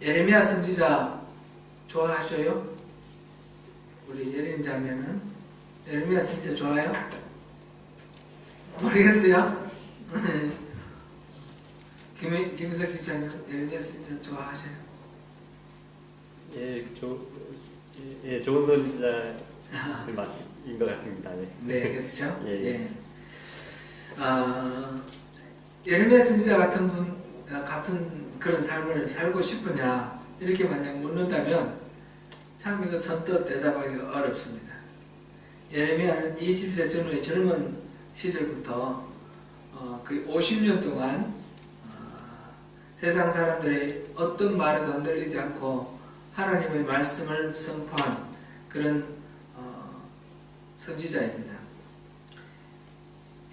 예레미야 선지자 좋아하셔요? 우리 예린 자매는 예레미야 선지자 좋아요? 모르겠어요? 김희석 기자님 예레미야 선지자 좋아하셔요? 좋은 선지자인 것 같습니다. 네, 그렇죠? 예. 예레미야 선지자 같은 그런 삶을 살고 싶으냐 이렇게 만약 묻는다면 참 이거 선뜻 대답하기가 어렵습니다. 예레미야는 20세 전후의 젊은 시절부터 그 50년 동안 세상 사람들의 어떤 말에도 흔들리지 않고 하나님의 말씀을 선포한 그런 선지자입니다.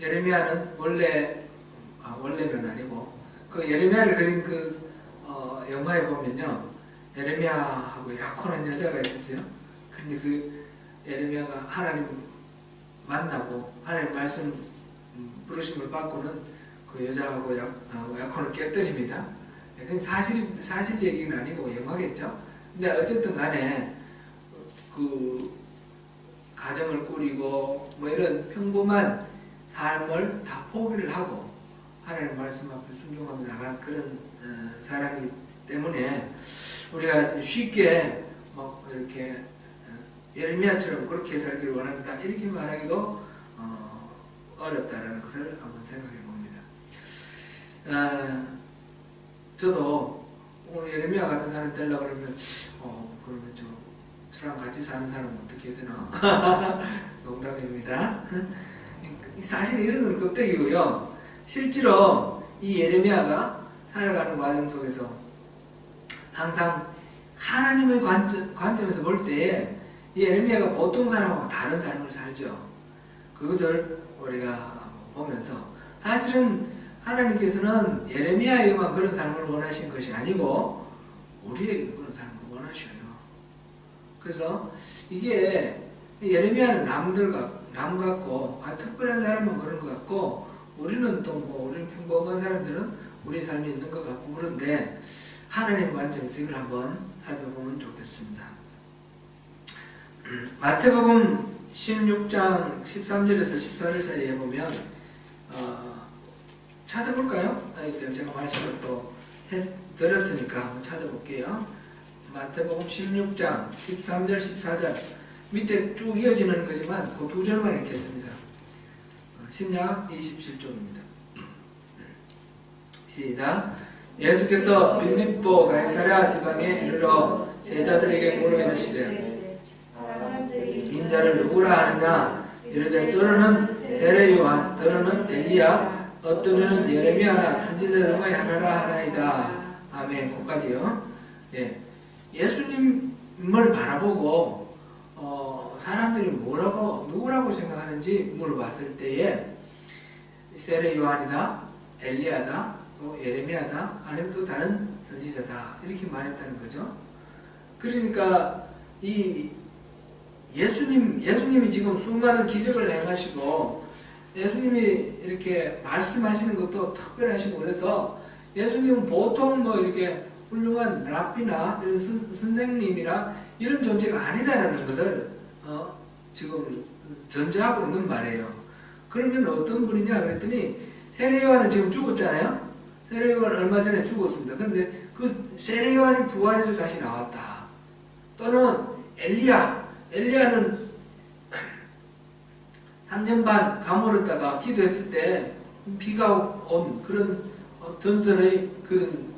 예레미야는 원래는 아니고 그 예레미야를 그린 그 영화에 보면요, 예레미야하고 약혼한 여자가 있었어요. 근데 그 예레미야가 하나님 만나고 하나님 말씀 부르심을 받고는 그 여자하고 약혼을 깨뜨립니다. 그건 사실 얘기는 아니고 영화겠죠. 근데 어쨌든 간에 그 가정을 꾸리고 뭐 이런 평범한 삶을 다 포기를 하고 하나님 말씀 앞에 순종하며 나간 그런 사람이기 때문에 우리가 쉽게 뭐 이렇게 예레미야처럼 그렇게 살기를 원한다 이렇게 말하기도 어렵다라는 것을 한번 생각해 봅니다. 저도 오늘 예레미야 같은 사람 되려고 그러면 그러면 저랑 같이 사는 사람은 어떻게 해야 되나? 농담입니다. 사실 이런 건 껍데기고요. 실제로 이 예레미야가 살아가는 과정 속에서 항상 하나님의 관점에서 볼 때에 이 예레미야가 보통 사람하고 다른 삶을 살죠. 그것을 우리가 보면서 사실은 하나님께서는 예레미야에게만 그런 삶을 원하신 것이 아니고 우리에게도 그런 삶을 원하셔요. 그래서 이게 예레미야는 남 같고 특별한 사람은 그런 것 같고 우리는 또 우리는 평범한 사람들은 우리 삶이 있는 것 같고 그런데 하나님 관점에서 이걸 한번 살펴보면 좋겠습니다. 마태복음 16장 13절에서 14절 사이에 보면 찾아볼까요? 제가 말씀을 또 드렸으니까 한번 찾아볼게요. 마태복음 16장 13절 14절 밑에 쭉 이어지는 거지만 그 두 절만 읽겠습니다. 신약 27쪽입니다. 시작. 예수께서 빌립보 가이사랴 지방에 이르러 제자들에게 물어보시되 인자를 누구라 하느냐 이르되 너는 세례 요한 너는 엘리야 어떤 이는 예레미야 선지자 중의 하나라 하나이다. 아멘. 거기까지요. 예수님을 바라보고 사람들이 누구라고 생각하는지 물어봤을 때에 세례 요한이다, 엘리야다, 또 예레미야다, 아니면 또 다른 선지자다 이렇게 말했다는 거죠. 그러니까 이 예수님이 지금 수많은 기적을 행하시고 예수님이 이렇게 말씀하시는 것도 특별하시고 그래서 예수님은 보통 이렇게 훌륭한 랍비나 이런 선생님이나 이런 존재가 아니다라는 것을 지금 전제하고 있는 말이에요. 그러면 어떤 분이냐 그랬더니 세례요한은 지금 죽었잖아요. 세례요한은 얼마 전에 죽었습니다. 그런데 그 세례요한이 부활해서 다시 나왔다. 또는 엘리야는 3년 반 가물었다가 기도했을 때 비가 온 그런 전설의 그런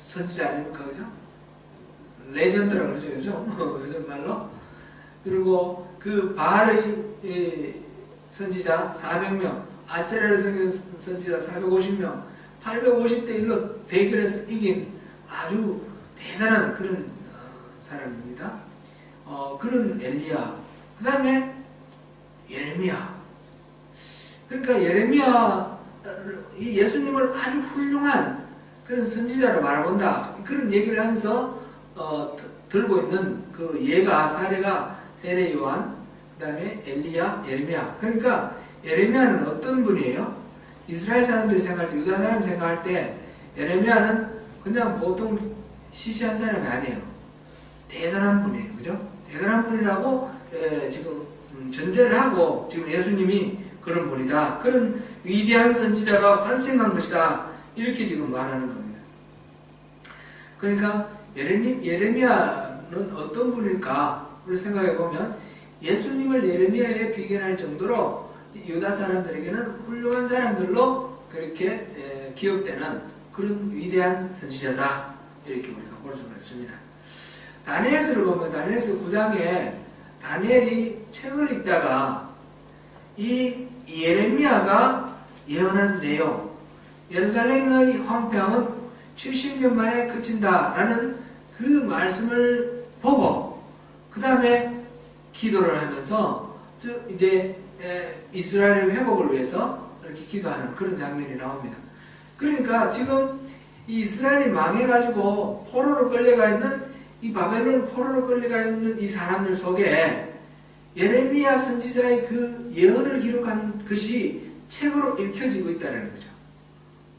선지자 아닙니까? 그죠? 레전드라고 그러죠, 요즘 말로. 그리고 그 바알의 선지자 400명, 아세라를 섬기는 선지자 450명, 850대 1로 대결해서 이긴 아주 대단한 그런 사람입니다. 그런 엘리야. 그 다음에 예레미야. 그러니까 예레미야, 이 예수님을 아주 훌륭한 그런 선지자로 바라본다. 그런 얘기를 하면서 들고 있는 그 사례가 세례 요한, 그 다음에 엘리야, 예레미야. 그러니까 예레미야는 어떤 분이에요? 이스라엘 사람들이 생각할 때, 유다 사람이 생각할 때 예레미야는 그냥 보통 시시한 사람이 아니에요. 대단한 분이에요. 그죠? 대단한 분이라고 지금 전제를 하고 지금 예수님이 그런 분이다. 그런 위대한 선지자가 환생한 것이다. 이렇게 지금 말하는 겁니다. 그러니까 예레미야는 어떤 분일까? 우리 생각해 보면 예수님을 예레미야에 비견할 정도로 유다 사람들에게는 훌륭한 사람들로 그렇게 기억되는 그런 위대한 선지자다. 이렇게 우리가 볼 수가 있습니다. 다니엘서를 보면 다니엘서 9장에 다니엘이 책을 읽다가 이 예레미야가 예언한 내용, 예루살렘의 황폐함은 70년 만에 그친다라는 그 말씀을 보고 그 다음에 기도를 하면서 이제 이스라엘의 회복을 위해서 이렇게 기도하는 그런 장면이 나옵니다. 그러니까 지금 이 이스라엘이 망해가지고 포로로 끌려가 있는 이 바벨론 포로로 끌려가 있는 이 사람들 속에 예레미야 선지자의 그 예언을 기록한 것이 책으로 읽혀지고 있다는 거죠.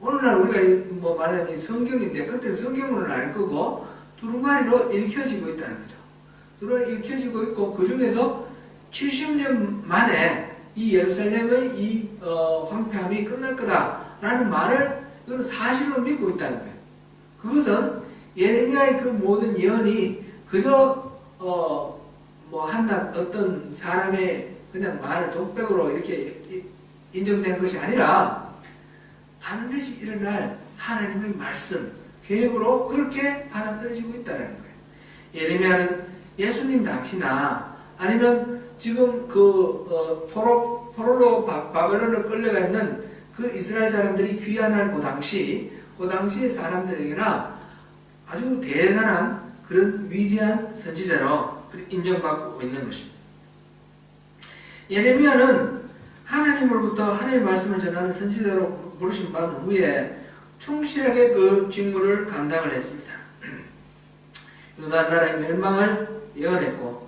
오늘날 우리가 뭐 말하는 이 성경인데 그때는 성경으로는 알 거고 두루마리로 읽혀지고 있다는 거죠. 두루마리 읽혀지고 있고 그 중에서 70년 만에 이 예루살렘의 이 황폐함이 끝날 거다라는 말을 이거는 사실로 믿고 있다는 거예요. 그것은 예레미야의 그 모든 예언이 그저 뭐 한낱 어떤 사람의 그냥 말 독백으로 이렇게 인정되는 것이 아니라 반드시 일어날 하나님의 말씀, 계획으로 그렇게 받아들여지고 있다는 거예요. 예레미야는 예수님 당시나 아니면 지금 그 포로로 바벨론으로 끌려가 있는 그 이스라엘 사람들이 귀환할 그 당시의 사람들에게나 아주 대단한 그런 위대한 선지자로 인정받고 있는 것입니다. 예레미야는 하나님으로부터 하나님의 말씀을 전하는 선지자로 부르심 받은 후에 충실하게 그 직무를 감당을 했습니다. 유다 나라의 멸망을 예언했고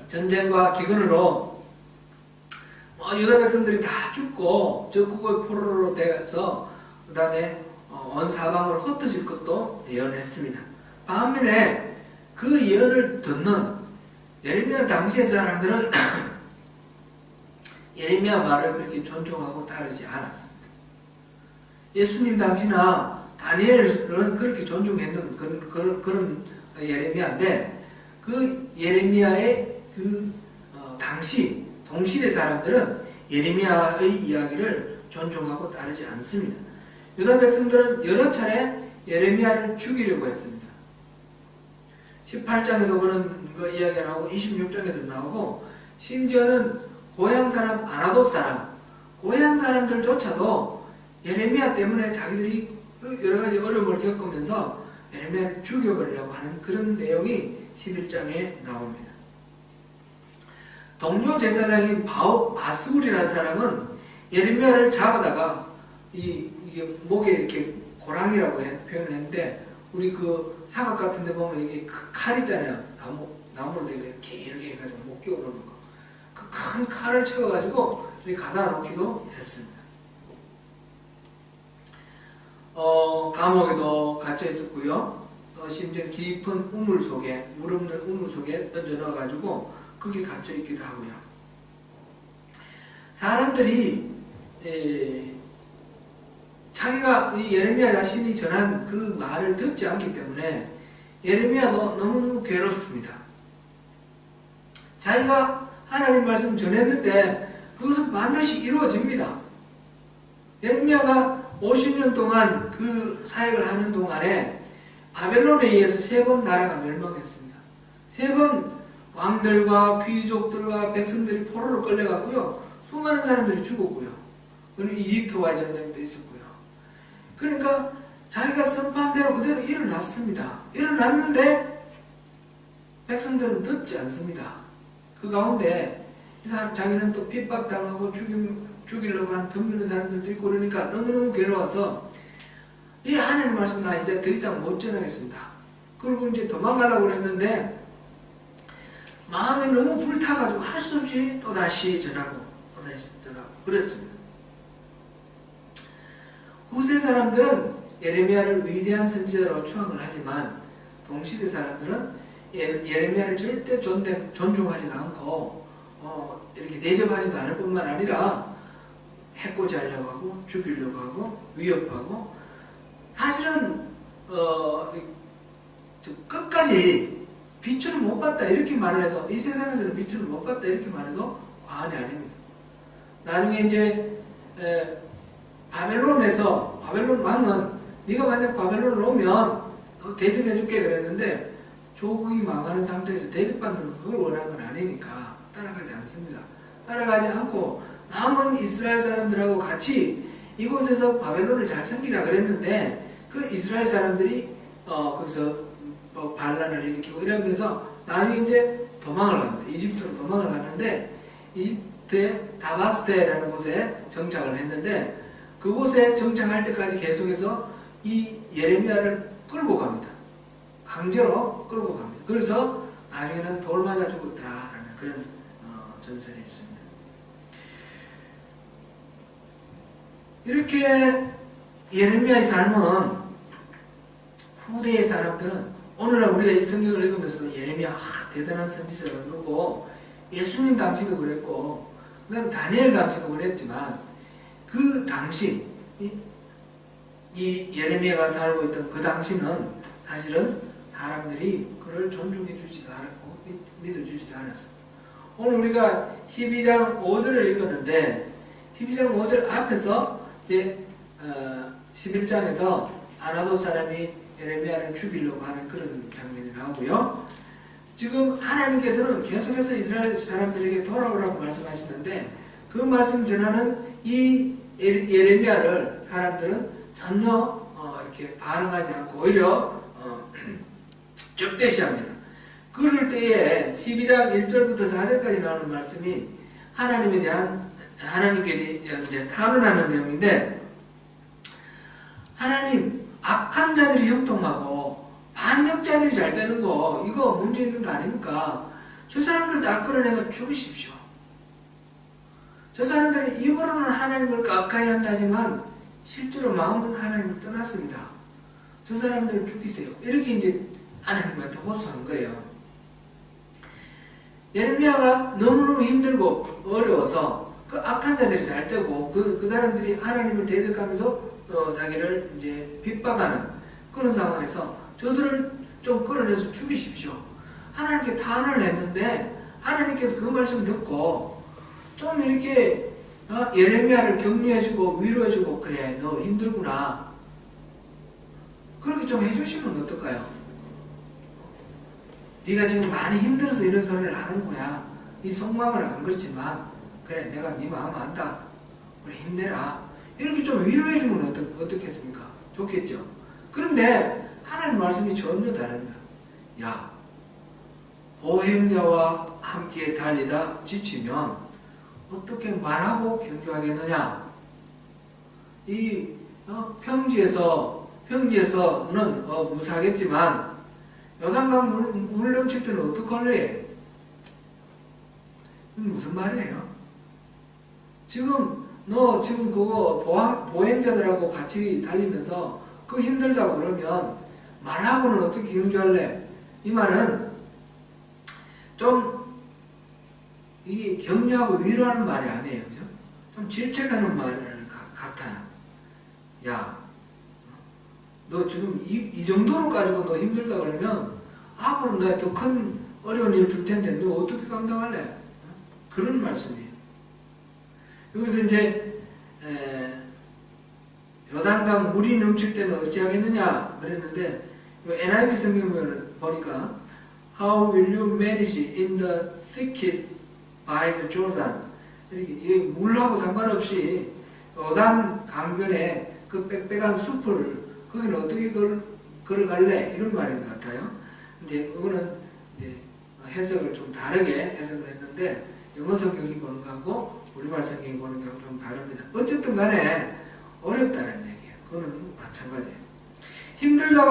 전쟁과 기근으로 유다 백성들이 다 죽고 적국의 포로로 돼서 그 다음에 온 사방으로 흩어질 것도 예언했습니다. 반면에 그 예언을 듣는 예레미야 당시의 사람들은 예레미야 말을 그렇게 존중하고 따르지 않았습니다. 예수님 당시나 다니엘은 그렇게 존중했는 그런 예레미야인데 그 예레미야의 그 당시 동시대 사람들은 예레미야의 이야기를 존중하고 따르지 않습니다. 유다 백성들은 여러 차례 예레미야를 죽이려고 했습니다. 18장에도 그런 거 이야기가 나오고 26장에도 나오고 심지어는 고향 사람 아나돗 사람 고향 사람들조차도 예레미야 때문에 자기들이 여러 가지 어려움을 겪으면서 예레미야를 죽여버리려고 하는 그런 내용이 11장에 나옵니다. 동료 제사장인 바스울이라는 사람은 예레미야를 잡아다가 이게 목에 이렇게 고랑이라고 표현을 했는데 우리 그 사각 같은 데 보면 이게 칼 있잖아요. 나무로 되게 길게 해가지고 목 끼워 놓는 거. 그 큰 칼을 채워가지고 가다 놓기도 했습니다. 감옥에도 갇혀 있었고요. 심지어 깊은 우물 속에, 물 없는 우물 속에 던져 넣어가지고 거기 갇혀 있기도 하고요. 사람들이 자기가 이 예레미야 자신이 전한 그 말을 듣지 않기 때문에 예레미야도 너무너무 괴롭습니다. 자기가 하나님 말씀 전했는데 그것은 반드시 이루어집니다. 예레미야가 50년 동안 그 사역을 하는 동안에 바벨론에 의해서 3번 나라가 멸망했습니다. 3번 왕들과 귀족들과 백성들이 포로로 끌려갔고요. 수많은 사람들이 죽었고요. 그리고 이집트와의 전쟁도 있었고요. 그러니까 자기가 선포한 대로 그대로 일어났습니다. 일어났는데 백성들은 듣지 않습니다. 그 가운데 이 사람 자기는 또 핍박당하고 죽이려고 하는 덤비는 사람들도 있고 그러니까 너무너무 괴로워서 이 하나님 말씀 나 이제 더 이상 못 전하겠습니다. 그리고 이제 도망가려고 그랬는데 마음이 너무 불타가지고 할 수 없이 또다시 전하고 그랬습니다. 구세 사람들은 예레미야를 위대한 선지자로 추앙을 하지만 동시대 사람들은 예레미야를 절대 존중하지도 않고 이렇게 대접하지도 않을 뿐만 아니라 해코지하려고 하고 죽이려고 하고 위협하고 사실은 끝까지 빛을 못 봤다 이렇게 말을 해도 이 세상에서는 빛을 못 봤다 이렇게 말해도 과언이 아닙니다. 나중에 이제 바벨론에서 바벨론 왕은 네가 만약 바벨론을 오면 대접해줄게 그랬는데 조국이 망하는 상태에서 대접받는 그걸 원한 건 아니니까 따라가지 않습니다. 따라가지 않고 남은 이스라엘 사람들하고 같이 이곳에서 바벨론을 잘 섬기자 그랬는데 그 이스라엘 사람들이 거기서 반란을 일으키고 이러면서 나중에 이제 도망을 갑니다. 이집트로 도망을 가는데 이집트의 다바스테라는 곳에 정착을 했는데 그곳에 정착할 때까지 계속해서 이 예레미야를 끌고 갑니다. 강제로 끌고 갑니다. 그래서 나중에는 돌 맞아 죽었다라는 그런 전설이 있습니다. 이렇게 예레미야의 삶은 후대의 사람들은 오늘날 우리가 이 성경을 읽으면서 예레미야 대단한 선지자를 그러고 예수님 당시도 그랬고 그 다음 다니엘 당시도 그랬지만 그 당시 이 예레미야가 살고 있던 그 당시는 사실은 사람들이 그를 존중해 주지도 않았고 믿어주지도 않았습니다. 오늘 우리가 12장 5절을 읽었는데 12장 5절 앞에서 이제 11장에서 아나도 사람이 예레미야를 죽이려고 하는 그런 장면이 나오고요. 지금 하나님께서는 계속해서 이스라엘 사람들에게 돌아오라고 말씀하시는데 그 말씀 전하는 이 예레미야를 사람들은 전혀 이렇게 반응하지 않고 오히려 적대시합니다. 그럴 때에 12장 1절부터 4절까지 나오는 말씀이 하나님께 대한 이제 탄원하는 내용인데 하나님 악한 자들이 형통하고 반역자들이 잘 되는 거 이거 문제 있는 거 아닙니까? 저 사람들 다 끌어내가 죽이십시오. 저 사람들은 입으로는 하나님을 가까이 한다지만 실제로 마음은 하나님을 떠났습니다. 저 사람들을 죽이세요. 이렇게 이제 하나님한테 호소한 거예요. 예레미야가 너무너무 힘들고 어려워서 그 악한 자들이 잘 되고 그 사람들이 하나님을 대적하면서 자기를 이제 핍박하는 그런 상황에서 저들을 좀 끌어내서 죽이십시오. 하나님께 탄원을 했는데 하나님께서 그 말씀 듣고 좀 이렇게 예레미야를 격려해주고 위로해주고 그래 너 힘들구나 그렇게 좀 해주시면 어떨까요? 네가 지금 많이 힘들어서 이런 소리를 하는구나. 네 속마음은 안 그렇지만 그래 내가 네 마음 안다. 그래 힘내라. 이렇게 좀 위로해주면 어떻겠습니까? 좋겠죠. 그런데 하나님 말씀이 전혀 다릅니다. 야 보행자와 함께 달리다 지치면 어떻게 말하고 경주하겠느냐? 이 평지에서는 무사하겠지만 요단강 물 넘칠 때는 어떡할래? 무슨 말이에요? 너 지금 그거 보행자들하고 같이 달리면서 그거 힘들다고 그러면 말하고는 어떻게 경주할래? 이 말은 좀 이 격려하고 위로하는 말이 아니에요. 그죠? 좀 질책하는 말 같아요. 야, 너 지금 이 정도로 가지고 너 힘들다 그러면 앞으로 내가 더 큰 어려운 일을 줄 텐데 너 어떻게 감당할래? 그런 말씀이에요. 여기서 이제 요단강 물이 넘칠 때는 어찌하겠느냐 그랬는데 NIV 성경 보니까 How will you manage in the thicket by the Jordan? 이렇게 물하고 상관없이 요단 강변에 그 빽빽한 숲을 거기는 어떻게 걸어갈래? 이런 말인 것 같아요. 근데 그거는 이제 해석을 좀 다르게 해석을 했는데 영어 성경이 보는 거하고 우리말 성경이 보는 거하고 좀 다릅니다. 어쨌든 간에 어렵다는 얘기예요. 그거는 마찬가지예요. 힘들다고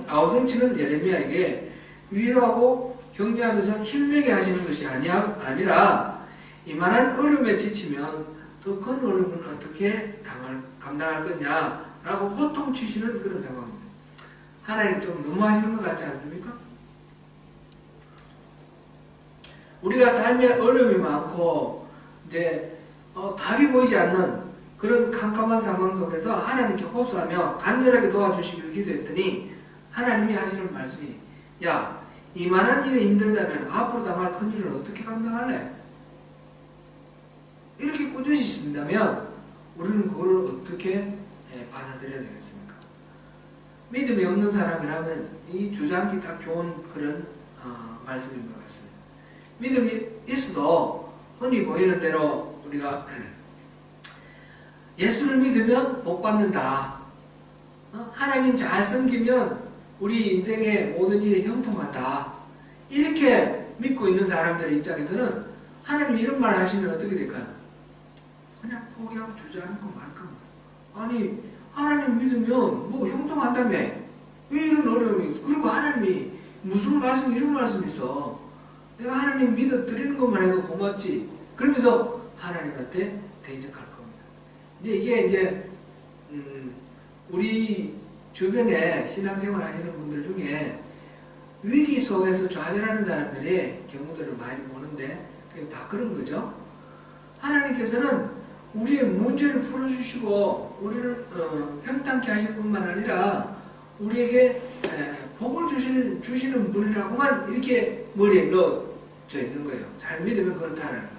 아우성치는 예레미야에게 위로하고 격려하면서 힘내게 하시는 것이 아니라 이만한 어려움에 지치면 더 큰 어려움은 어떻게 감당할 거냐라고 라고 호통치시는 그런 상황입니다. 하나님 좀 너무 하시는 것 같지 않습니까? 우리가 삶에 어려움이 많고 이제 답이 보이지 않는 그런 캄캄한 상황 속에서 하나님께 호소하며 간절하게 도와주시기를 기도했더니 하나님이 하시는 말씀이 야, 이만한 일이 힘들다면 앞으로 당할 큰 일을 어떻게 감당할래? 이렇게 꾸준히 쓴다면 우리는 그걸 어떻게 받아들여야 되겠습니까? 믿음이 없는 사람이라면 이 주저앉기 딱 좋은 그런 말씀인 것 같습니다. 믿음이 있어도 흔히 보이는 대로 우리가 예수를 믿으면 복 받는다. 하나님 잘 섬기면 우리 인생의 모든 일이 형통한다. 이렇게 믿고 있는 사람들의 입장에서는 하나님 이런 말 하시면 어떻게 될까요? 그냥 포기하고 주저앉고 말 겁니다. 아니 하나님 믿으면 뭐 형통한다며 왜 이런 어려움이 있어? 그리고 하나님이 무슨 말씀 이런 말씀이 있어. 내가 하나님 믿어 드리는 것만 해도 고맙지. 그러면서 하나님한테 대적할 겁니다. 이게 우리 주변에 신앙생활 하시는 분들 중에 위기 속에서 좌절하는 사람들의 경우들을 많이 보는데 다 그런 거죠. 하나님께서는 우리의 문제를 풀어주시고 우리를 평탄케 하실 뿐만 아니라 우리에게 복을 주시는 분이라고만 이렇게 머리에 넣어져 있는 거예요. 잘 믿으면 그렇다라는 거예요.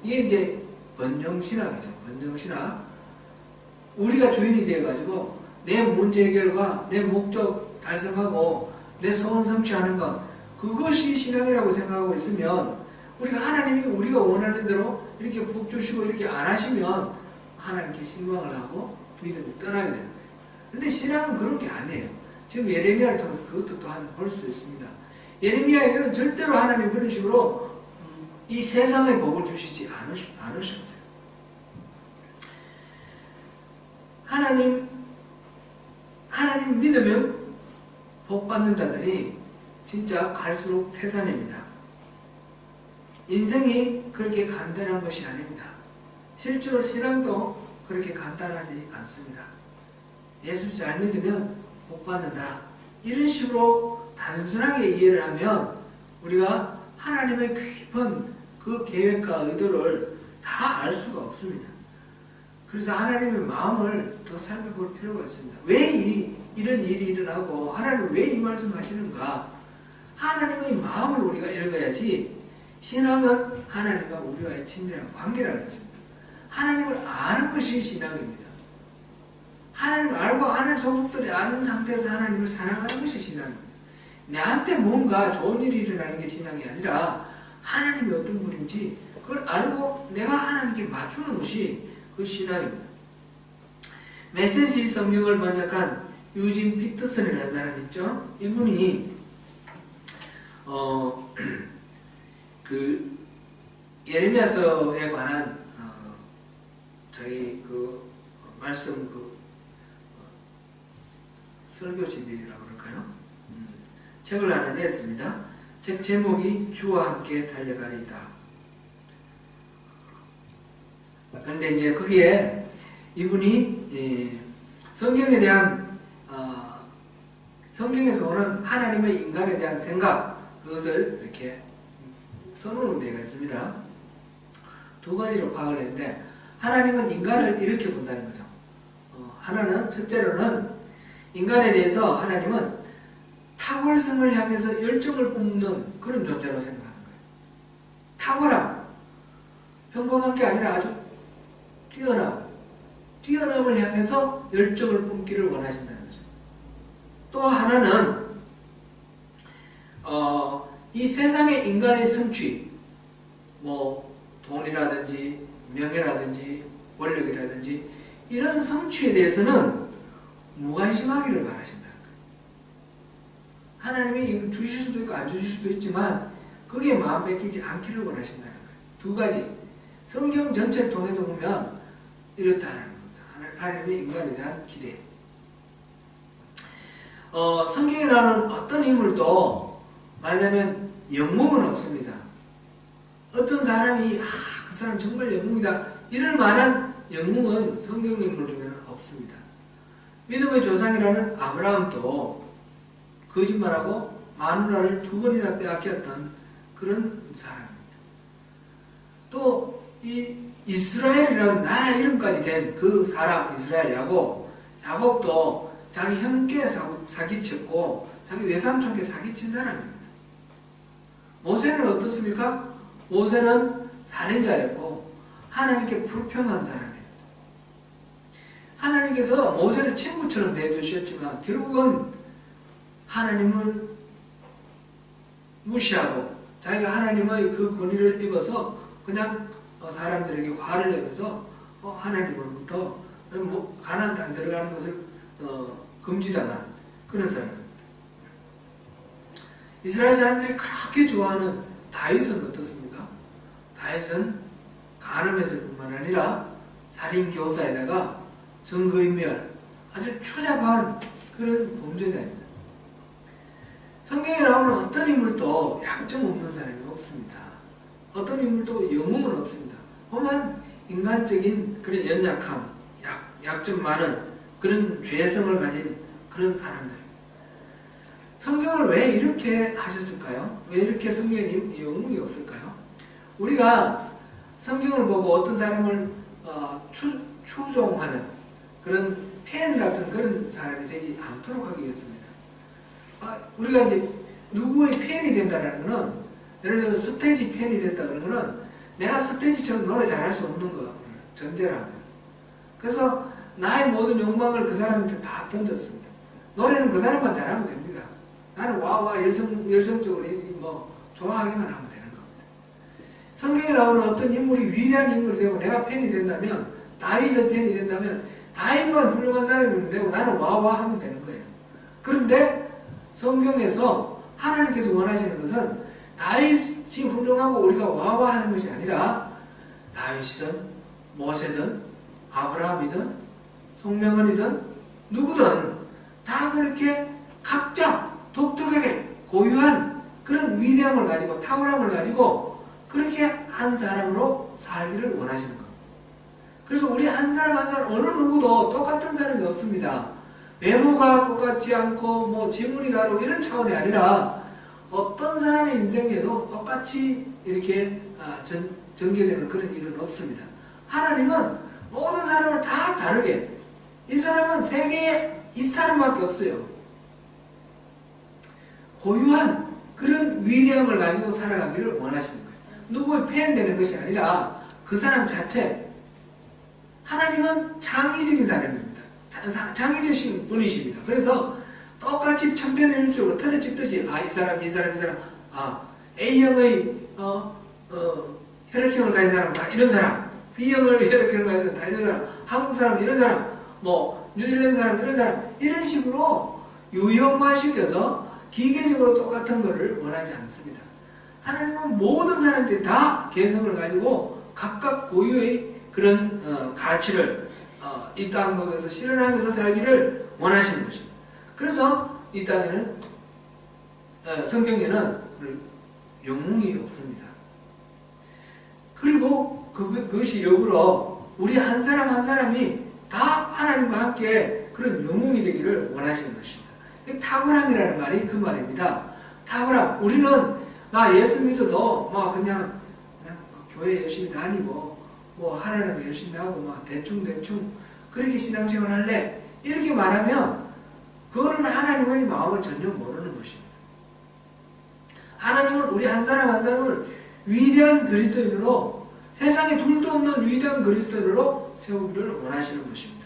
이게 이제 번영신학이죠. 번영신학. 우리가 주인이 되어가지고 내 문제 해결과 내 목적 달성하고 내 소원 성취하는 것, 그것이 신앙이라고 생각하고 있으면 우리가 하나님이 우리가 원하는 대로 이렇게 복 주시고 이렇게 안 하시면 하나님께 실망을 하고 믿음을 떠나게 되는 거예요. 근데 신앙은 그런 게 아니에요. 지금 예레미야를 통해서 그것도 또한 볼 수 있습니다. 예레미야에게는 절대로 하나님 그런 식으로 이 세상의 복을 주시지 않으셨어요. 하나님 믿으면 복 받는 자들이 진짜 갈수록 태산입니다. 인생이 그렇게 간단한 것이 아닙니다. 실제로 신앙도 그렇게 간단하지 않습니다. 예수 잘 믿으면 복 받는다. 이런 식으로 단순하게 이해를 하면 우리가 하나님의 깊은 그 계획과 의도를 다 알 수가 없습니다. 그래서 하나님의 마음을 더 살펴볼 필요가 있습니다. 왜 이런 일이 일어나고 하나님 왜 이 말씀을 하시는가? 하나님의 마음을 우리가 읽어야지. 신앙은 하나님과 우리와의 친밀한 관계라는 것입니다. 하나님을 아는 것이 신앙입니다. 하나님을 알고 하나님 속속들이 아는 상태에서 하나님을 사랑하는 것이 신앙입니다. 내한테 뭔가 좋은 일이 일어나는 게 신앙이 아니라 하나님이 어떤 분인지 그걸 알고 내가 하나님께 맞추는 것이 그 신앙입니다. 메시지 성경을 번역한 유진 피터슨이라는 사람이 있죠. 이분이 그 예레미야서에 관한 저희 그 말씀 설교집이라고 그럴까요? 책을 하나 냈습니다. 책 제목이 주와 함께 달려가리이다. 그런데 이제 거기에 이분이 성경에 대한 성경에서 오는 하나님의 인간에 대한 생각, 그것을 이렇게 써놓은 데가 있습니다. 두 가지로 파악을 했는데 하나님은 인간을 이렇게 본다는 거죠. 하나는 첫째로는 인간에 대해서 하나님은 탁월성을 향해서 열정을 뿜는 그런 존재로 생각하는 거예요. 탁월함, 평범한 게 아니라 아주 뛰어남을 향해서 열정을 뿜기를 원하신다는 거죠. 또 하나는 이 세상의 인간의 성취, 뭐 돈이라든지 명예라든지 권력이라든지 이런 성취에 대해서는 무관심하기를 바라신다는 거예요. 하나님이 주실 수도 있고 안 주실 수도 있지만 거기에 마음 뺏기지 않기를 원하신다는 거예요. 두 가지. 성경 전체를 통해서 보면 이렇다는 겁니다. 하나님의 인간에 대한 기대. 성경에 나오는 어떤 인물도 말하자면 영웅은 없습니다. 어떤 사람이 그 사람 정말 영웅이다 이럴 만한 영웅은 성경 인물 중에는 없습니다. 믿음의 조상이라는 아브라함도 거짓말하고 마누라를 2번이나 빼앗겼던 그런 사람입니다. 또 이 이스라엘이라는 나라 이름까지 된 그 사람 이스라엘 야곱도 자기 형께 사기쳤고 자기 외삼촌께 사기친 사람입니다. 모세는 어떻습니까? 모세는 살인자였고 하나님께 불평한 사람입니다. 하나님께서 모세를 친구처럼 대해주셨지만 결국은 하나님을 무시하고 자기가 하나님의 그 권위를 입어서 그냥 사람들에게 화를 내면서 하나님으로부터 가나안 땅에 들어가는 것을 금지당한 그런 사람입니다. 이스라엘 사람들이 그렇게 좋아하는 다윗은 어떻습니까? 다윗은 간음했을 뿐만 아니라 살인교사에다가 증거인멸, 아주 추잡한 그런 범죄자입니다. 성경에 나오는 어떤 인물도 약점 없는 사람이 없습니다. 어떤 인물도 영웅은 없습니다. 보면 인간적인 그런 연약함, 약점 많은 그런 죄성을 가진 그런 사람들입니다. 성경을 왜 이렇게 하셨을까요? 왜 이렇게 성경에 영웅이 없을까요? 우리가 성경을 보고 어떤 사람을 추종하는 그런 팬 같은 그런 사람이 되지 않도록 하기 위해서입니다. 우리가 이제 누구의 팬이 된다는 것은 예를 들어서 스테이지 팬이 됐다 그런 것은 내가 스테이지처럼 노래 잘할 수 없는 거를 전제로 합니다. 그래서 나의 모든 욕망을 그 사람한테 다 던졌습니다. 노래는 그 사람만 잘하면 됩니다. 나는 와와 열성적으로 좋아하기만 하면 되는 겁니다. 성경에 나오는 어떤 인물이 위대한 인물이 되고 내가 팬이 된다면 다윗의 팬이 된다면 다윗만 훌륭한 사람이면 되고 나는 와와 하면 되는 거예요. 그런데 성경에서 하나님께서 원하시는 것은 다윗이 훌륭하고 우리가 와와 하는 것이 아니라 다윗이든 모세든 아브라함이든 송명원이든 누구든 다 그렇게 각자 독특하게 고유한 그런 위대함을 가지고 탁월함을 가지고 그렇게 한 사람으로 살기를 원하시는 겁니다. 그래서 우리 한 사람 한 사람 어느 누구도 똑같은 사람이 없습니다. 외모가 똑같지 않고 지문이 다르고 이런 차원이 아니라 어떤 사람의 인생에도 똑같이 이렇게 전개되는 그런 일은 없습니다. 하나님은 모든 사람을 다 다르게 이 사람은 세계에 이 사람밖에 없어요. 고유한 그런 위대함을 가지고 살아가기를 원하시는 거예요. 누구의 팬 되는 것이 아니라 그 사람 자체. 하나님은 창의적인 사람입니다. 창의적인 분이십니다. 그래서 똑같이 천편일률적으로 틀을 찍듯이 이 사람 A형의 혈액형을 가진 사람 다 이런 사람, B형의 혈액형을 가진 사람 다 이런 사람, 한국 사람 이런 사람, 뉴질랜드 사람 이런 사람 이런 식으로 유형화시켜서 기계적으로 똑같은 것을 원하지 않습니다. 하나님은 모든 사람들이 다 개성을 가지고 각각 고유의 그런 가치를 이 땅에서 실현하면서 살기를 원하시는 것입니다. 그래서 이 땅에는 성경에는 영웅이 없습니다. 그리고 그것이 역으로 우리 한 사람 한 사람이 다 하나님과 함께 그런 영웅이 되기를 원하시는 것입니다. 탁월함이라는 말이 그 말입니다. 탁월함. 우리는 나 예수 믿어도 그냥 교회 열심히 다니고 하나님과 열심히 하고 대충 그렇게 신앙생활 할래 이렇게 말하면 그거는 하나님의 마음을 전혀 모르는 것입니다. 하나님은 우리 한 사람 한 사람을 위대한 그리스도인으로 세상에 둘도 없는 위대한 그리스도인으로 세우기를 원하시는 것입니다.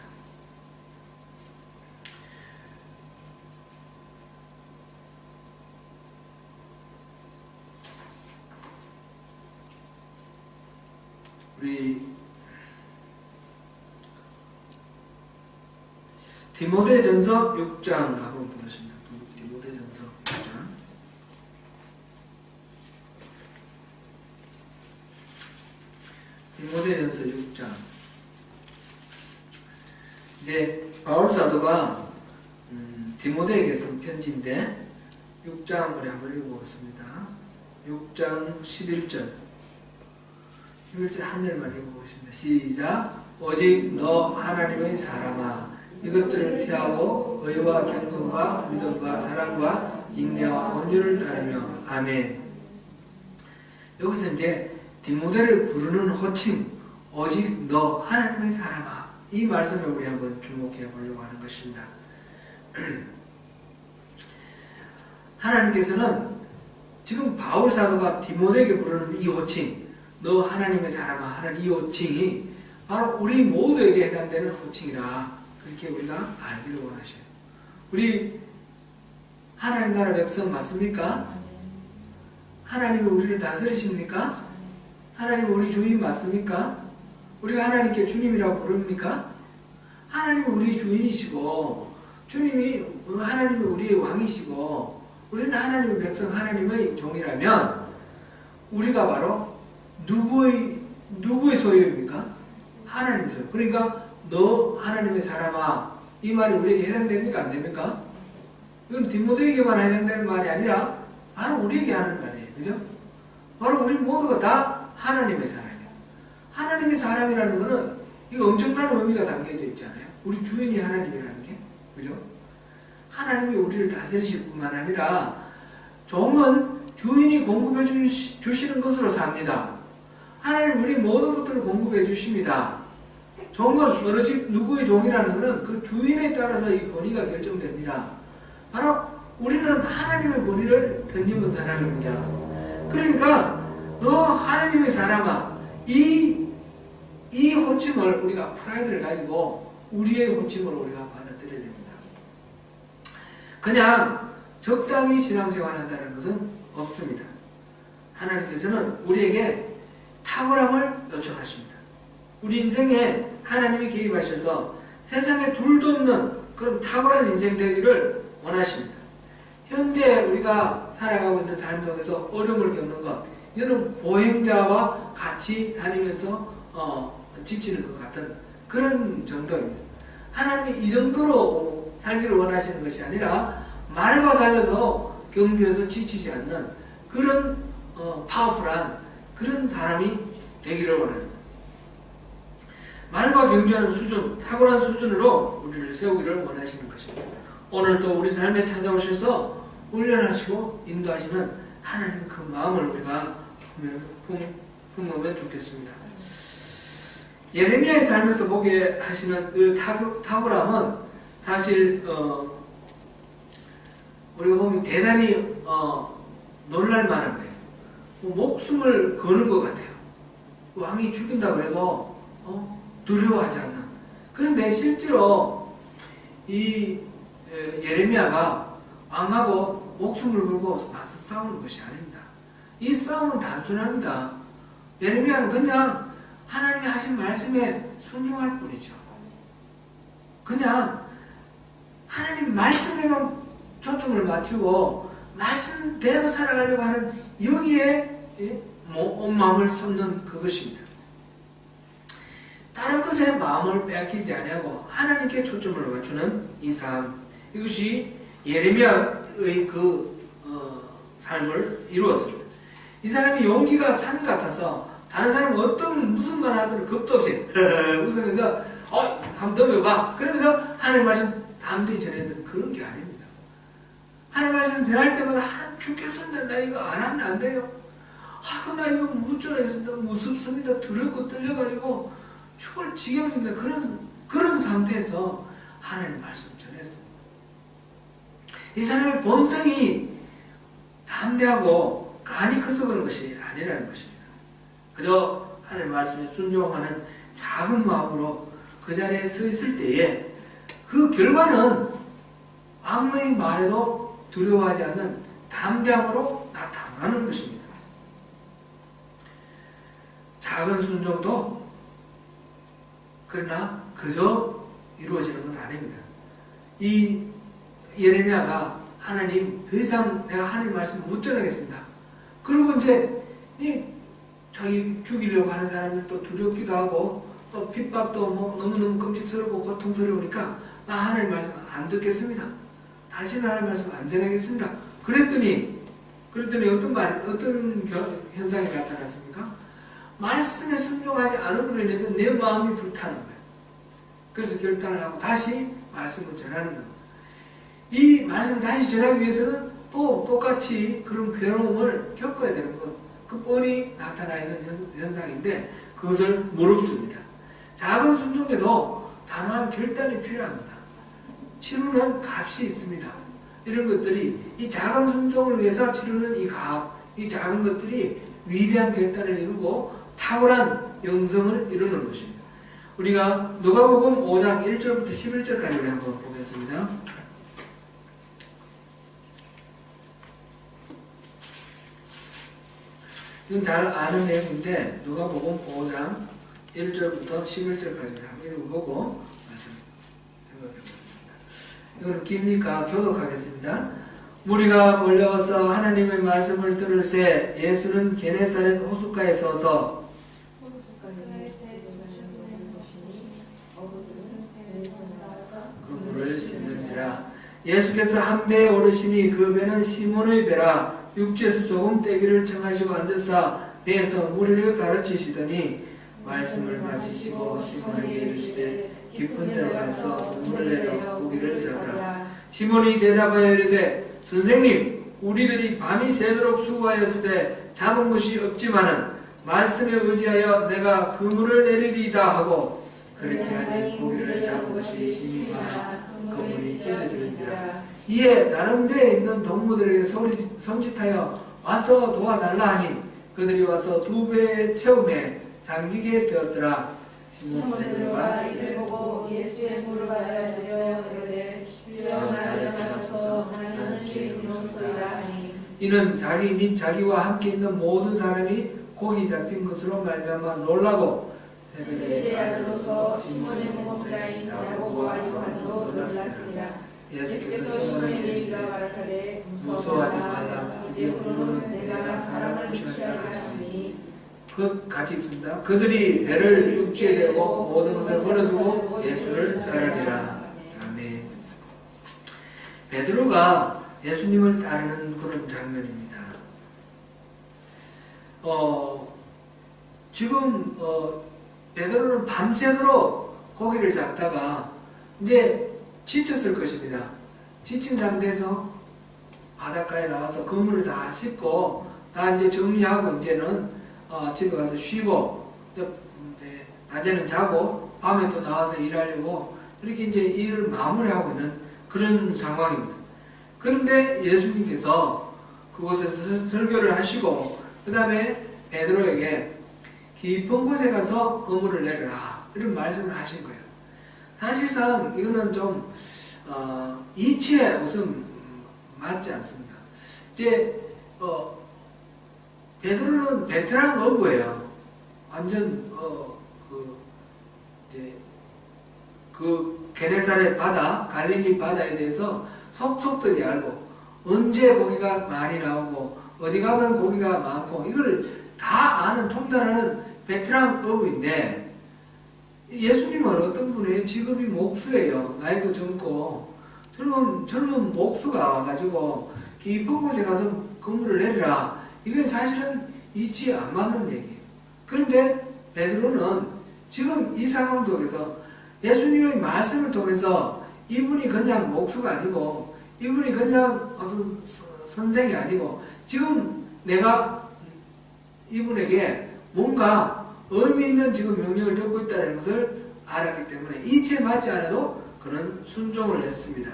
우리 디모데전서 6장 한번 보겠습니다. 디모데전서 6장. 디모데전서 6장. 이제 바울 사도가 디모데에게 쓴 편지인데 6장을 한번 읽어보겠습니다. 6장 11절. 11절 한 절만 읽어보겠습니다. 시작. 오직 너 하나님의 사람아 이것들을 피하고 의와 경건과 믿음과 사랑과 인내와 온유를 따르며 아멘. 여기서 이제 디모데를 부르는 호칭, 오직 너 하나님의 사람아, 이 말씀에 우리 한번 주목해 보려고 하는 것입니다. 하나님께서는 지금 바울 사도가 디모데에게 부르는 이 호칭, 너 하나님의 사람아 하는 이 호칭이 바로 우리 모두에게 해당되는 호칭이라, 그렇게 우리가 알기를 원하셔요. 우리 하나님 나라 백성 맞습니까? 하나님이 우리를 다스리십니까? 하나님이 우리 주인 맞습니까? 우리가 하나님께 주님이라고 부릅니까? 하나님이 우리 주인이시고 하나님이 우리의 왕이시고 우리는 하나님의 백성, 하나님의 종이라면 우리가 바로 누구의 소유입니까? 하나님의 소유. 그러니까 너 하나님의 사람아, 이 말이 우리에게 해당됩니까? 안 됩니까? 이건 디모데에게만 해당되는 말이 아니라 바로 우리에게 하는 말이에요. 그죠? 바로 우리 모두가 다 하나님의 사람이에요. 하나님의 사람이라는 것은 이거 엄청난 의미가 담겨져 있잖아요. 우리 주인이 하나님이라는 게. 그죠? 하나님이 우리를 다스리실 뿐만 아니라 종은 주인이 공급해 주시는 것으로 삽니다. 하나님 우리 모든 것들을 공급해 주십니다. 종은 어느 집 누구의 종이라는 것은 그 주인에 따라서 이 권위가 결정됩니다. 바로 우리는 하나님의 권위를 덧입은 사람입니다. 그러니까 너 하나님의 사람아, 이 호칭을 우리가 프라이드를 가지고 우리의 호칭으로 우리가 받아들여야 됩니다. 그냥 적당히 신앙생활한다는 것은 없습니다. 하나님께서는 우리에게 탁월함을 요청하십니다. 우리 인생에 하나님이 개입하셔서 세상에 둘도 없는 그런 탁월한 인생 되기를 원하십니다. 현재 우리가 살아가고 있는 삶 속에서 어려움을 겪는 것, 이거는 보행자와 같이 다니면서 지치는 것 같은 그런 정도입니다. 하나님이 이 정도로 살기를 원하시는 것이 아니라 말과 달려서 경주에서 지치지 않는 그런 파워풀한 그런 사람이 되기를 원합니다. 말과 경주하는 수준, 탁월한 수준으로 우리를 세우기를 원하시는 것입니다. 오늘도 우리 삶에 찾아오셔서 훈련하시고 인도하시는 하나님의 그 마음을 우리가 품으면 좋겠습니다. 예레미야의 삶에서 보게 하시는 그 탁월함은 사실 우리가 보면 대단히 놀랄만한 거예요. 목숨을 거는 것 같아요. 왕이 죽인다고 해도 두려워하지 않는. 그런데 실제로 이 예레미야가 왕하고 목숨을 걸고 맞서 싸우는 것이 아닙니다. 이 싸움은 단순합니다. 예레미야는 그냥 하나님이 하신 말씀에 순종할 뿐이죠. 그냥 하나님 말씀에만 초점을 맞추고 말씀대로 살아가려고 하는 여기에 온 마음을 쏟는 그것입니다. 다른 것에 마음을 빼앗기지 아니하고 하나님께 초점을 맞추는 이 삶, 이것이 예레미야의 그 삶을 이루었습니다. 이 사람이 용기가 산 같아서 다른 사람은 무슨 말 하더라도 겁도 없이 웃으면서 한번 넘겨봐 그러면서 하나님 말씀 담대히 전했는 그런 게 아닙니다. 하나님 말씀 전할 때마다 죽겠습니다. 나 이거 안 하면 안 돼요. 나 이거 무전했습니다. 무섭습니다. 두렵고 떨려가지고 죽을 지경입니다. 그런 상태에서 하나님 말씀 전했습니다. 이 사람의 본성이 담대하고 간이 커서 그런 것이 아니라는 것입니다. 그저 하나님 말씀에 순종하는 작은 마음으로 그 자리에 서 있을 때에 그 결과는 아무의 말에도 두려워하지 않는 담대함으로 나타나는 것입니다. 작은 순종도 그러나 그저 이루어지는 건 아닙니다. 이 예레미야가 하나님 더 이상 내가 하나님 말씀 못 전하겠습니다. 그리고 이제 자기 죽이려고 하는 사람이 또 두렵기도 하고 또 핍박도 너무너무 끔찍스럽고 고통스러우니까 나 하나님 말씀 안 듣겠습니다. 다시는 하나님 말씀 안 전하겠습니다. 그랬더니 어떤 현상이 나타났습니까? 말씀에 순종하지 않음으로 인해서 내 마음이 불타는 거예요. 그래서 결단을 하고 다시 말씀을 전하는 겁니다. 이 말씀을 다시 전하기 위해서는 또 똑같이 그런 괴로움을 겪어야 되는 것, 그 뻔히 나타나 있는 현상인데 그것을 무릅습니다. 작은 순종에도 단호한 결단이 필요합니다. 치르는 값이 있습니다. 이런 것들이 이 작은 순종을 위해서 치르는 이 값, 이 작은 것들이 위대한 결단을 이루고 탁월한 영성을 이루는 것입니다. 우리가 누가복음 5장 1절부터 11절까지 우리 한번 보겠습니다. 이건 잘 아는 내용인데 누가복음 5장 1절부터 11절까지 한번 읽어보고 말씀 생각해 보겠습니다. 이거는 깁니까? 교독하겠습니다. 무리가 몰려와서 하나님의 말씀을 들을새 예수는 게네사렛 호숫가에 서서 그 물을 씻는지라. 예수께서 한 배에 오르시니 그 배는 시몬의 배라. 육지에서 조금 떼기를 청하시고 앉으사 배에서 무리를 가르치시더니 말씀을 마치시고 시몬에게 이르시되 깊은 데로 가서 물을 내려 고기를 잡으라. 시몬이 대답하여 이르되 선생님, 우리들이 밤이 새도록 수고하였을 때 잡은 것이 없지만은 말씀에 의지하여 내가 그물을 내리리이다 하고 그렇게 하니 고기를 잡은 것이 심히 많아 그물이 찢어지는지라. 이에 다른 배에 있는 동무들에게 손짓하여 와서 도와달라 하니 그들이 와서 두 배의 체험에 잠기게 되었더라. 시몬 베드로가 이를 보고 예수의 무릎 아래 엎드려 이르되 주여 나를 받아서 나는 죄인이로소이다 하니 이는 자기 및 자기와 함께 있는 모든 사람이 고기 잡힌 것으로 말미암아 놀라고 세베대의 아들로서 시몬의 목자인 야고보와 요한도 놀랐습니다. 예수께서 시몬에게 이르시되 무서워하지 말라. 이제 오늘은 내가 사람을 취하리라 하시니 같이 읽습니다. 그들이 배를 육지에 대고 모든 것을 버려두고 예수를 따르리라. 아멘. 베드로가 예수님을 따르는 그런 장면입니다. 지금 베드로는 밤새도록 고기를 잡다가 이제 지쳤을 것입니다. 지친 상태에서 바닷가에 나와서 그물을 다 씻고 다 이제 정리하고 이제는 집에 가서 쉬고 낮에는 자고 밤에 또 나와서 일하려고 이렇게 이제 일을 마무리하고 있는 그런 상황입니다. 그런데 예수님께서 그곳에서 설교를 하시고 그 다음에 베드로에게 깊은 곳에 가서 그물을 내려라 이런 말씀을 하신 거예요. 사실상 이거는 좀 이치에 우선 맞지 않습니다. 이제 베드로는 베테랑 어부예요. 완전 그 게네사렛 바다, 갈릴리 바다에 대해서 속속들이 알고 언제 고기가 많이 나오고 어디 가면 고기가 많고 이걸 다 아는 통달하는 베테랑 어부인데 예수님은 어떤 분이에요? 직업이 목수예요. 나이도 젊고 젊은 목수가 와가지고 깊은 곳에 가서 그물을 내리라. 이건 사실은 이치에 안 맞는 얘기예요. 그런데 베드로는 지금 이 상황 속에서 예수님의 말씀을 통해서 이분이 그냥 목수가 아니고 이분이 그냥 어떤 선생이 아니고 지금 내가 이분에게 뭔가 의미 있는 지금 명령을 듣고 있다는 것을 알았기 때문에 이치에 맞지 않아도 그는 순종을 했습니다.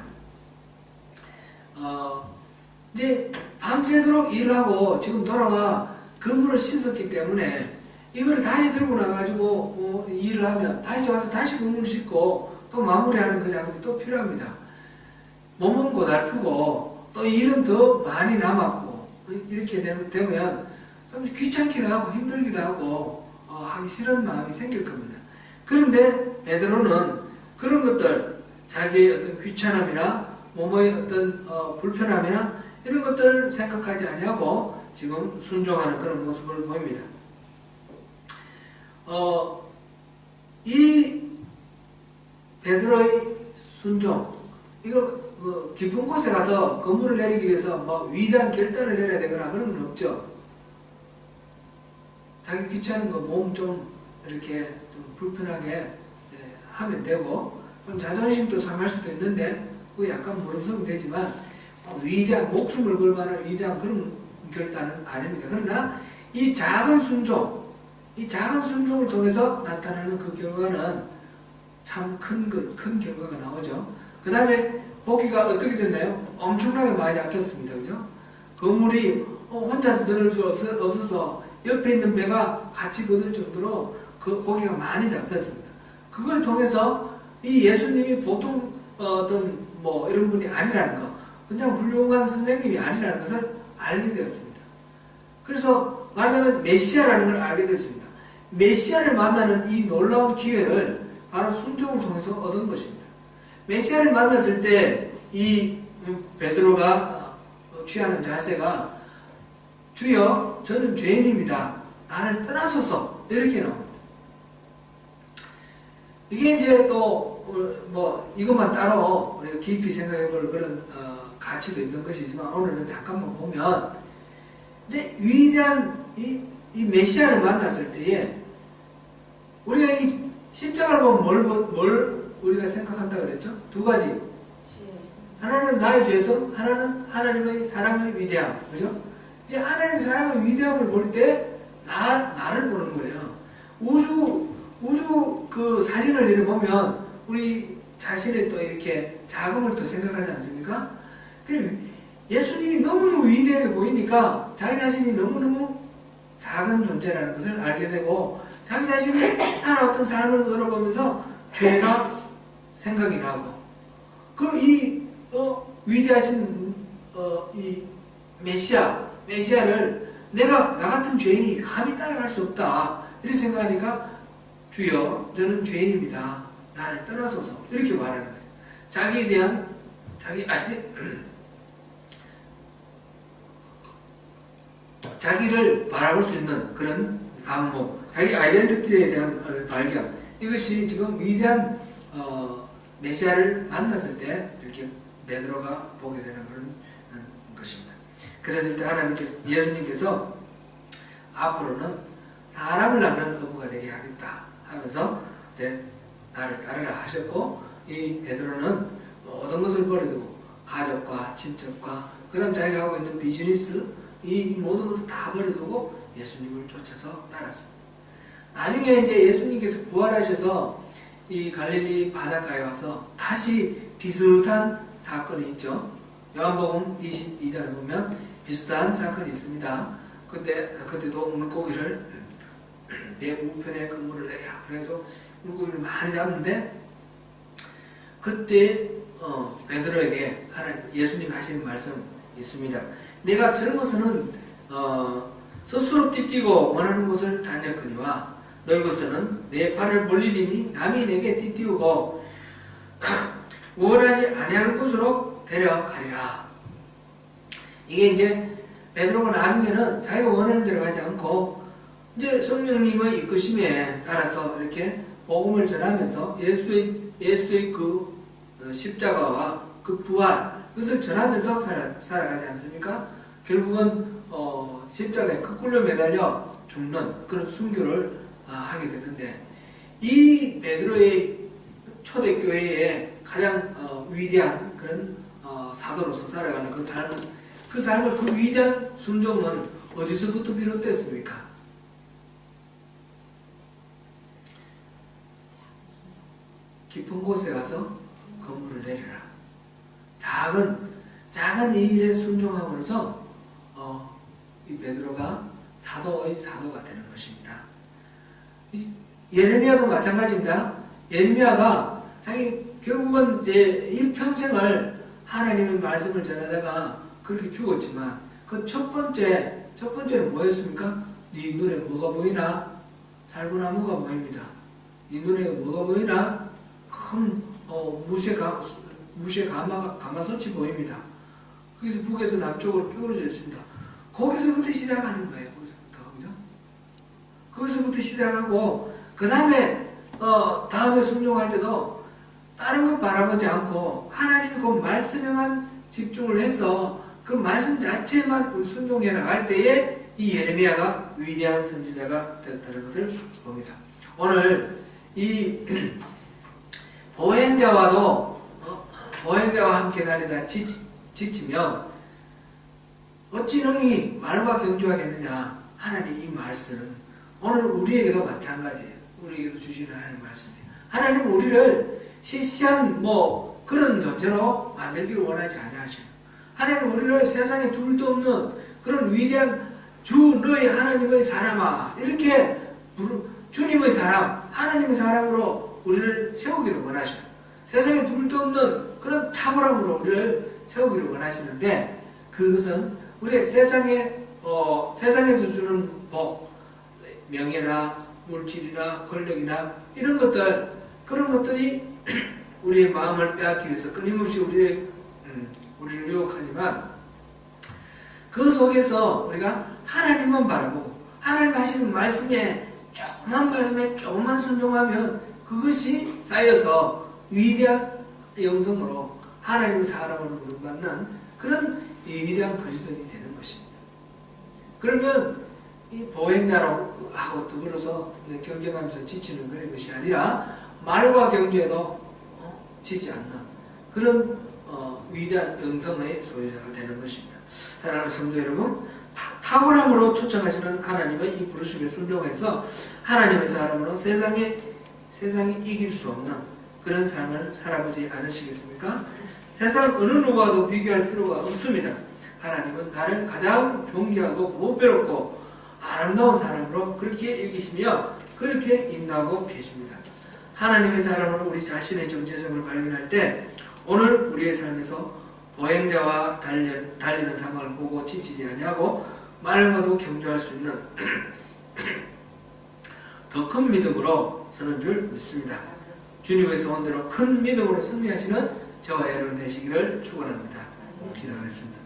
이제 밤새도록 일하고 지금 돌아와 그물을 씻었기 때문에 이걸 다시 들고 나가지고 일을 하면 다시 와서 다시 그물을 씻고 또 마무리하는 그 작업이 또 필요합니다. 몸은 고달프고 또 일은 더 많이 남았고 이렇게 되면 좀 귀찮기도 하고 힘들기도 하고 하기 싫은 마음이 생길 겁니다. 그런데 베드로는 그런 것들 자기의 어떤 귀찮음이나 몸의 어떤 불편함이나 이런 것들을 생각하지 아니하고 지금 순종하는 그런 모습을 보입니다. 이 베드로의 순종, 이거 깊은 곳에 가서 그물을 내리기 위해서 뭐 위대한 결단을 내려야 되거나 그런 건 없죠. 자기 귀찮은 거 몸 좀 이렇게 좀 불편하게 하면 되고 자존심도 상할 수도 있는데 그 약간 무름성이 되지만 위대한 목숨을 걸 만한 위대한 그런 결단은 아닙니다. 그러나 이 작은 순종을 통해서 나타나는 그 결과는 참 큰 결과가 나오죠. 그 다음에 고기가 어떻게 됐나요? 엄청나게 많이 잡혔습니다. 그죠? 그물이 혼자서 들을 수 없어서 옆에 있는 배가 같이 거둘 정도로 그 고기가 많이 잡혔습니다. 그걸 통해서 이 예수님이 보통 어떤 뭐 이런 분이 아니라는 거, 그냥 훌륭한 선생님이 아니라는 것을 알게 되었습니다. 그래서 말하자면 메시아라는 걸 알게 됐습니다. 메시아를 만나는 이 놀라운 기회를 바로 순종을 통해서 얻은 것입니다. 메시아를 만났을 때 이 베드로가 취하는 자세가 주여 저는 죄인입니다. 나를 떠나소서 이렇게 나옵니다. 이게 이제 또 뭐 이것만 따로 우리가 깊이 생각해 볼 그런 가치도 있는 것이지만 오늘은 잠깐만 보면 이제 위대한 이 메시아를 만났을 때에 우리가 이 십자가를 보면 뭘 우리가 생각한다 그랬죠? 두 가지. 하나는 나의 죄성, 하나는 하나님의 사랑의 위대함. 그죠? 이제 하나님의 사랑의 위대함을 볼 때 나를 보는 거예요. 우주 그 사진을 이렇게 보면 우리 자신의 또 이렇게 자금을 또 생각하지 않습니까? 예수님이 너무너무 위대하게 보이니까 자기 자신이 너무너무 작은 존재라는 것을 알게 되고 자기 자신이 살아왔던 삶을 걸어보면서 죄가 생각이 나고 위대하신 이 메시아를 나 같은 죄인이 감히 따라갈 수 없다 이렇게 생각하니까 주여 저는 죄인입니다. 나를 떠나소서 이렇게 말하는 거예요. 자기에 대한 자기를 바라볼 수 있는 그런 안목, 자기 아이덴티티에 대한 발견, 이것이 지금 위대한 메시아를 만났을 때 이렇게 베드로가 보게 되는 그런 것입니다. 그랬을 때 예수님께서 앞으로는 사람을 낳는 어부가 되게 하겠다 하면서 이제 나를 따르라 하셨고, 이 베드로는 모든 것을 버리고 가족과 친척과 그 다음 자기가 하고 있는 비즈니스 이 모든 것을 다 버려두고 예수님을 쫓아서 따랐습니다. 나중에 이제 예수님께서 부활하셔서 이 갈릴리 바닷가에 와서 다시 비슷한 사건이 있죠. 요한복음 22장에 보면 비슷한 사건이 있습니다. 그때도 물고기를 배 우편에 그물을 내랴 그래서 물고기를 많이 잡는데 그때 베드로에게 예수님 하시는 말씀 있습니다. 내가 젊어서는 스스로 띠띠고 원하는 곳을 다녔거니와 늙어서는 내 팔을 벌리리니 남이 내게 띠띠우고 원하지 아니하는 곳으로 데려가리라. 이게 이제 베드로가 나중에는 자기가 원하는 대로 가지 않고 이제 성령님의 이끄심에 따라서 이렇게 복음을 전하면서 예수의 그 십자가와 그 부활 그것을 전하면서 살아가지 않습니까? 결국은 십자가에 거꾸로 매달려 죽는 그런 순교를 하게 되는데 이 베드로의 초대교회의 가장 위대한 그런 사도로서 살아가는 그 삶을 그 위대한 순종은 어디서부터 비롯됐습니까? 깊은 곳에 가서 건물을 내려라. 작은 이 일에 순종함으로써 이 베드로가 사도의 사도가 되는 것입니다. 예레미야도 마찬가지입니다. 예레미야가 자기 결국은 일평생을 하나님의 말씀을 전하다가 그렇게 죽었지만 그 첫 번째는 뭐였습니까? 네 눈에 뭐가 보이나? 살구나무가 보입니다. 네 눈에 뭐가 보이나? 큰 무쇠 가마솥이 보입니다. 거기서 북에서 남쪽으로 기울어져 있습니다. 거기서부터 시작하는 거예요. 거기서부터 시작하고 그 다음에 다음에 순종할 때도 다른 건 바라보지 않고 하나님의 그 말씀에만 집중을 해서 그 말씀 자체만 순종해 나갈 때에 이 예레미야가 위대한 선지자가 되었다는 것을 봅니다. 오늘 이 보행자와 함께 다니다 지치면 어찌 능히 말과 경주하겠느냐. 하나님 이 말씀 오늘 우리에게도 마찬가지예요. 우리에게도 주시는 하나님 말씀이에요. 하나님은 우리를 시시한 그런 존재로 만들기를 원하지 않으셔요. 하나님은 우리를 세상에 둘도 없는 그런 위대한 주 너희 하나님의 사람아 이렇게 주님의 사람, 하나님의 사람으로 우리를 세우기를 원하셔요. 세상에 둘도 없는 그런 탁월함으로 우리를 세우기를 원하시는데 그것은 우리의 세상에서 주는 복, 명예나 물질이나 권력이나 이런 것들, 그런 것들이 우리의 마음을 빼앗기 위해서 끊임없이 우리를 유혹하지만 그 속에서 우리가 하나님만 바라보고 하나님 하시는 말씀에 조금만 순종하면 그것이 쌓여서 위대한 영성으로 하나님의 사람으로 부름받는 그런 위대한 그리스도인이 되는 것입니다. 그러면 이 보행자로 하고 더불어서 경쟁하면서 지치는 그런 것이 아니라 말과 경주에도 지지 않는 그런 위대한 영성의 소유자가 되는 것입니다. 사랑하는 성도 여러분, 탁월함으로 초청하시는 하나님의 이 부르심에 순종해서 하나님의 사람으로 세상이 이길 수 없는 그런 삶을 살아보지 않으시겠습니까? 세상 어느 누구와도 비교할 필요가 없습니다. 하나님은 나를 가장 존귀하고 무배롭고 아름다운 사람으로 그렇게 여기시며 그렇게 인도하고 계십니다. 하나님의 사람으로 우리 자신의 정체성을 발견할 때 오늘 우리의 삶에서 보행자와 달리는 상황을 보고 지치지 아니하고 말과도 경주할 수 있는 더 큰 믿음으로 서는 줄 믿습니다. 주님의 소원대로 큰 믿음으로 승리하시는 저와 여러분 되시기를 축원합니다. 기도하겠습니다.